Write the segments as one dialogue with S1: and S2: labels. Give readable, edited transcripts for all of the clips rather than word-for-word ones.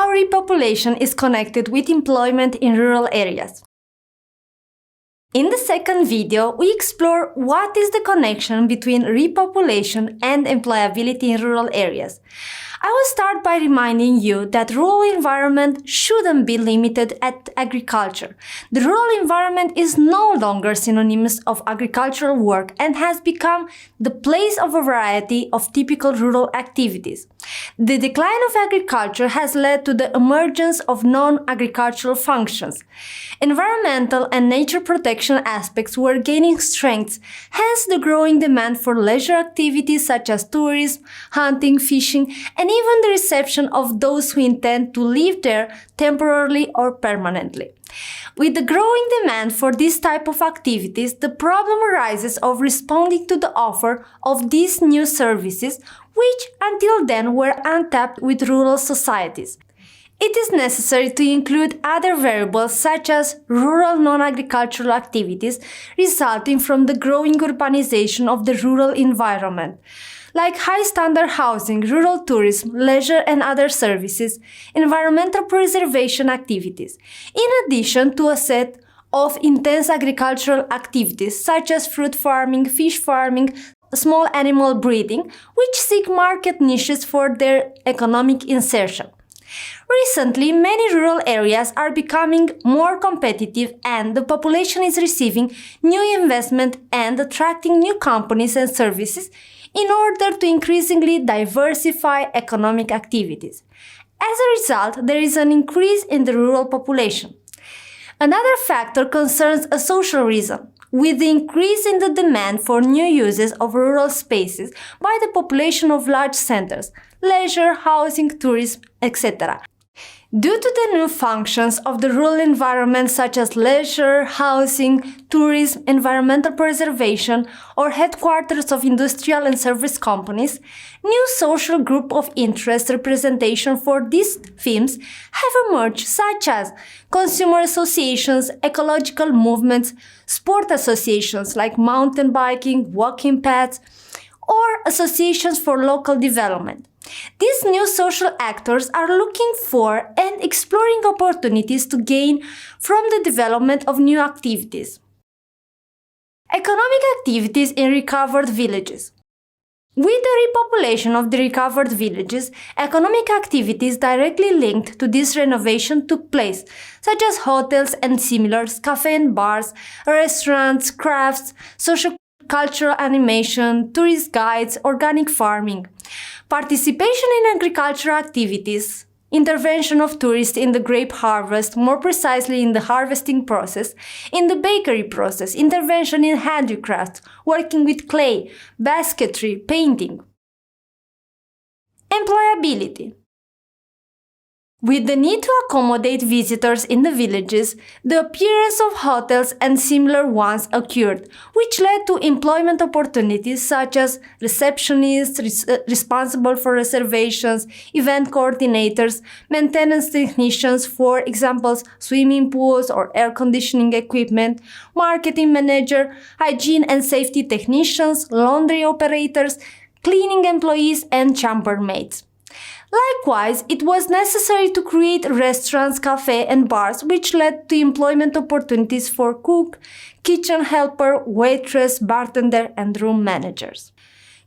S1: how repopulation is connected with employment in rural areas. In the second video, we explore what is the connection between repopulation and employability in rural areas. I will start by reminding you that rural environment shouldn't be limited at agriculture. The rural environment is no longer synonymous of agricultural work and has become the place of a variety of typical rural activities. The decline of agriculture has led to the emergence of non-agricultural functions. Environmental and nature protection aspects were gaining strength, hence the growing demand for leisure activities such as tourism, hunting, fishing, and even the reception of those who intend to live there temporarily or permanently. With the growing demand for this type of activities, the problem arises of responding to the offer of these new services, which until then were untapped with rural societies. It is necessary to include other variables such as rural non-agricultural activities resulting from the growing urbanization of the rural environment, like high-standard housing, rural tourism, leisure and other services, environmental preservation activities, in addition to a set of intense agricultural activities such as fruit farming, fish farming, small animal breeding, which seek market niches for their economic insertion. Recently, many rural areas are becoming more competitive and the population is receiving new investment and attracting new companies and services in order to increasingly diversify economic activities. As a result, there is an increase in the rural population. Another factor concerns a social reason. With the increase in the demand for new uses of rural spaces by the population of large centers, leisure, housing, tourism, etc. Due to the new functions of the rural environment such as leisure, housing, tourism, environmental preservation, or headquarters of industrial and service companies, new social group of interest representation for these themes have emerged such as consumer associations, ecological movements, sport associations like mountain biking, walking paths, or associations for local development. These new social actors are looking for and exploring opportunities to gain from the development of new activities. Economic activities in recovered villages. With the repopulation of the recovered villages, economic activities directly linked to this renovation took place, such as hotels and similars, cafes and bars, restaurants, crafts, social-cultural animation, tourist guides, organic farming. Participation in agricultural activities, intervention of tourists in the grape harvest, more precisely in the harvesting process, in the bakery process, intervention in handicrafts, working with clay, basketry, painting. Employability. With the need to accommodate visitors in the villages, the appearance of hotels and similar ones occurred, which led to employment opportunities such as receptionists, responsible for reservations, event coordinators, maintenance technicians, for example, swimming pools or air conditioning equipment, marketing manager, hygiene and safety technicians, laundry operators, cleaning employees, and chambermaids. Likewise, it was necessary to create restaurants, cafes, and bars, which led to employment opportunities for cook, kitchen helper, waitress, bartender, and room managers.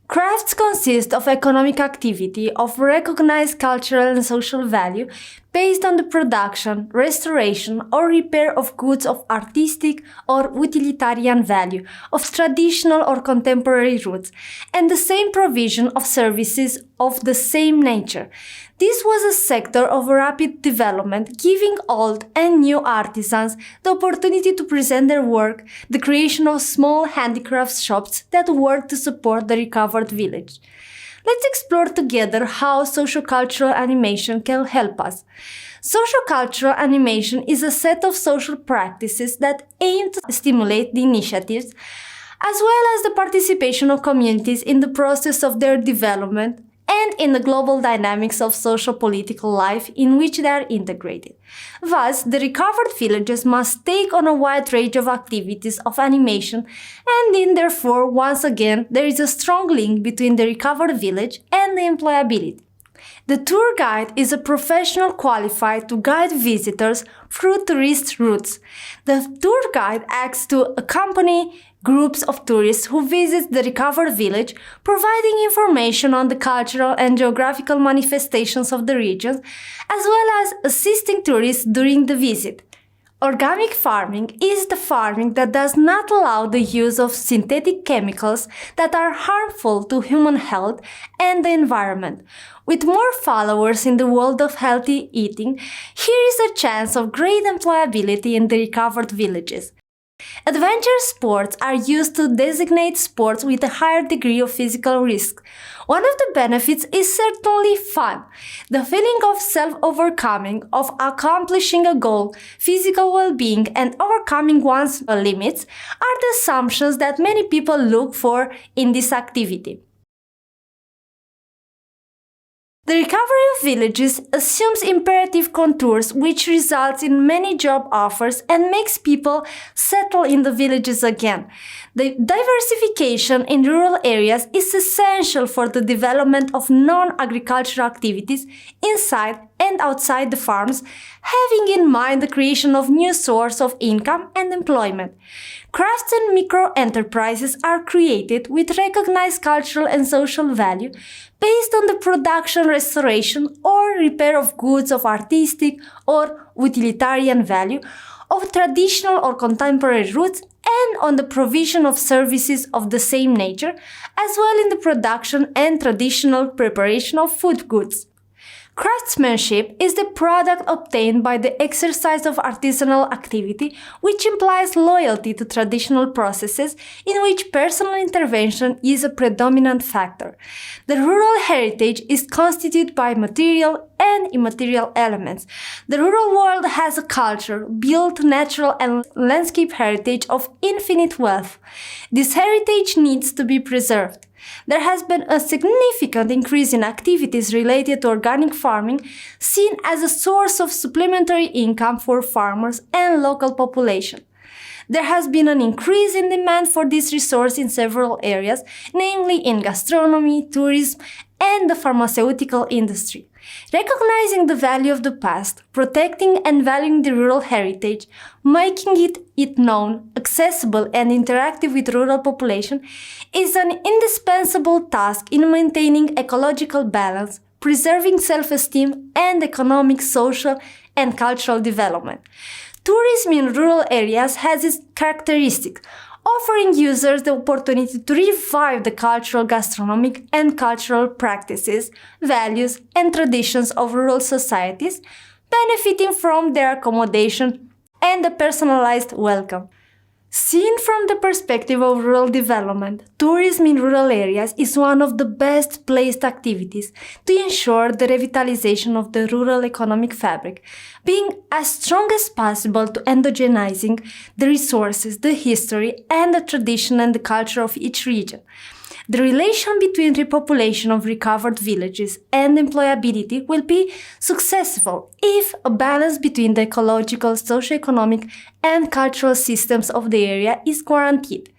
S1: Crafts consist of economic activity of recognized cultural and social value based on the production, restoration, or repair of goods of artistic or utilitarian value, of traditional or contemporary roots, and the same provision of services of the same nature. This was a sector of rapid development, giving old and new artisans the opportunity to present their work, the creation of small handicraft shops that worked to support the recovered village. Let's explore together how sociocultural animation can help us. Sociocultural animation is a set of social practices that aim to stimulate the initiatives as well as the participation of communities in the process of their development and in the global dynamics of social-political life in which they are integrated. Thus, the recovered villages must take on a wide range of activities of animation, and therefore, once again, there is a strong link between the recovered village and the employability. The tour guide is a professional qualified to guide visitors through tourist routes. The tour guide acts to accompany groups of tourists who visit the recovered village, providing information on the cultural and geographical manifestations of the region, as well as assisting tourists during the visit. Organic farming is the farming that does not allow the use of synthetic chemicals that are harmful to human health and the environment. With more followers in the world of healthy eating, here is a chance of great employability in the recovered villages. Adventure sports are used to designate sports with a higher degree of physical risk. One of the benefits is certainly fun. The feeling of self-overcoming, of accomplishing a goal, physical well-being, and overcoming one's limits are the assumptions that many people look for in this activity. The recovery of villages assumes imperative contours, which results in many job offers and makes people settle in the villages again. The diversification in rural areas is essential for the development of non-agricultural activities inside and outside the farms, having in mind the creation of new sources of income and employment. Crafts and micro-enterprises are created with recognized cultural and social value based on the production, restoration, or repair of goods of artistic or utilitarian value, of traditional or contemporary roots, and on the provision of services of the same nature, as well in the production and traditional preparation of food goods. Craftsmanship is the product obtained by the exercise of artisanal activity, which implies loyalty to traditional processes in which personal intervention is a predominant factor. The rural heritage is constituted by material and immaterial elements. The rural world has a culture, built natural and landscape heritage of infinite wealth. This heritage needs to be preserved. There has been a significant increase in activities related to organic farming, seen as a source of supplementary income for farmers and local population. There has been an increase in demand for this resource in several areas, namely in gastronomy, tourism, and the pharmaceutical industry. Recognizing the value of the past, protecting and valuing the rural heritage, making it known, accessible, and interactive with rural population is an indispensable task in maintaining ecological balance, preserving self-esteem, and economic, social, and cultural development. Tourism in rural areas has its characteristics, offering users the opportunity to revive the cultural, gastronomic, and cultural practices, values, and traditions of rural societies, benefiting from their accommodation and a personalized welcome. Seen from the perspective of rural development, tourism in rural areas is one of the best placed activities to ensure the revitalization of the rural economic fabric, being as strong as possible to endogenizing the resources, the history, and the tradition and the culture of each region. The relation between repopulation of recovered villages and employability will be successful if a balance between the ecological, socio-economic, and cultural systems of the area is guaranteed.